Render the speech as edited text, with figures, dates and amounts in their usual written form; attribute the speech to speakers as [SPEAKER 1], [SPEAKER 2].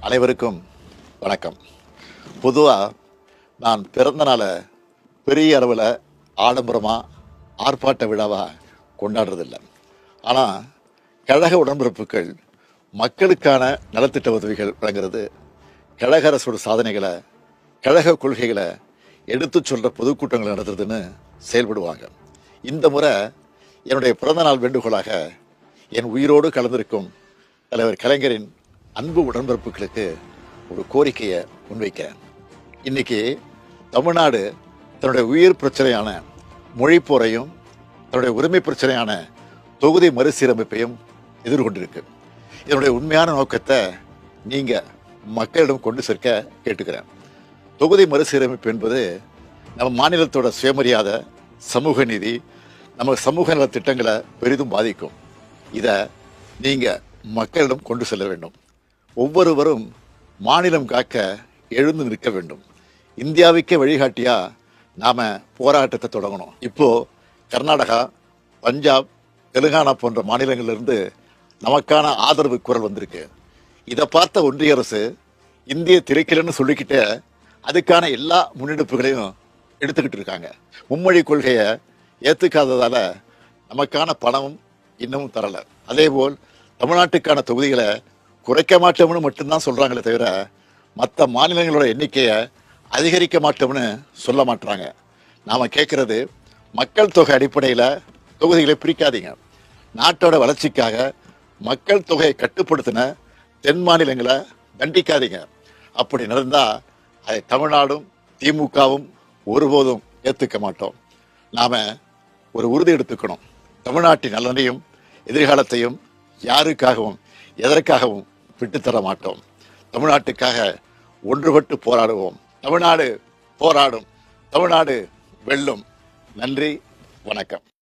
[SPEAKER 1] அனைவருக்கும் வணக்கம். பொதுவாக நான் பிறந்த நாளை பெரிய அளவில் ஆடம்பரமாக ஆர்ப்பாட்ட விழாவாக கொண்டாடுறதில்லை. ஆனால் கழக உடன்பிறப்புகள் மக்களுக்கான நலத்திட்ட உதவிகள் வழங்குறது, கழக அரசோட சாதனைகளை, கழக கொள்கைகளை எடுத்து சொல்கிற பொதுக்கூட்டங்கள் நடத்துறதுன்னு செயல்படுவாங்க. இந்த முறை என்னுடைய பிறந்தநாள் வேண்டுகோளாக என் உயிரோடு கலந்திருக்கும் தலைவர் கலைஞரின் அன்பு உடன்பிறப்புகளுக்கு ஒரு கோரிக்கையை முன்வைக்கிறேன். இன்னைக்கு தமிழ்நாடு தன்னுடைய உயிர் பிரச்சனையான மொழிப்போரையும் தன்னுடைய உரிமை பிரச்சனையான தொகுதி மறுசீரமைப்பையும் எதிர்கொண்டிருக்கு. இதனுடைய உண்மையான நோக்கத்தை நீங்கள் மக்களிடம் கொண்டு சேர்க்க கேட்டுக்கிறேன். தொகுதி மறுசீரமைப்பு என்பது நம்ம மாநிலத்தோட சுயமரியாதை, சமூக நீதி, நம்ம சமூக நல திட்டங்களை பெரிதும் பாதிக்கும். இதை நீங்கள் மக்களிடம் கொண்டு செல்ல வேண்டும். ஒவ்வொருவரும் மாநிலம் காக்க எழுந்து நிற்க வேண்டும். இந்தியாவுக்கே வழிகாட்டியா நாம போராட்டத்தை தொடங்கணும். இப்போ கர்நாடகா, பஞ்சாப், தெலுங்கானா போன்ற மாநிலங்களிலிருந்து நமக்கான ஆதரவு குரல் வந்திருக்கு. இதை பார்த்த ஒன்றிய அரசு இந்திய திரைக்கலன்னு சொல்லிக்கிட்டு அதுக்கான எல்லா முன்னெடுப்புகளையும் எடுத்துக்கிட்டு இருக்காங்க. மும்மொழி கொள்கையை ஏற்றுக்காததால நமக்கான பணமும் இன்னமும் தரல. அதேபோல் தமிழ்நாட்டுக்கான தொகுதிகளை குறைக்க மாட்டோம்னு மட்டும்தான் சொல்றாங்களே தவிர மற்ற மாநிலங்களோட எண்ணிக்கையை அதிகரிக்க மாட்டோம்னு சொல்ல மாட்டாங்க. நாம கேட்கறது, மக்கள் தொகை அடிப்படையில் தொகுதிகளை பிரிக்காதீங்க. நாட்டோட வளர்ச்சிக்காக மக்கள் தொகையை கட்டுப்படுத்தின தென் மாநிலங்களை தண்டிக்காதீங்க. அப்படி நடந்தா அதை தமிழ்நாடும் திமுகவும் ஒருபோதும் ஏற்றுக்க மாட்டோம். நாம ஒரு உறுதி எடுத்துக்கணும். தமிழ்நாட்டின் நலனையும் எதிர்காலத்தையும் யாருக்காகவும் எதற்காகவும் விட்டுத்தர மாட்டோம். தமிழ்நாட்டுக்காக ஒன்றுபட்டு போராடுவோம். தமிழ்நாடு போராடும், தமிழ்நாடு வெல்லும். நன்றி, வணக்கம்.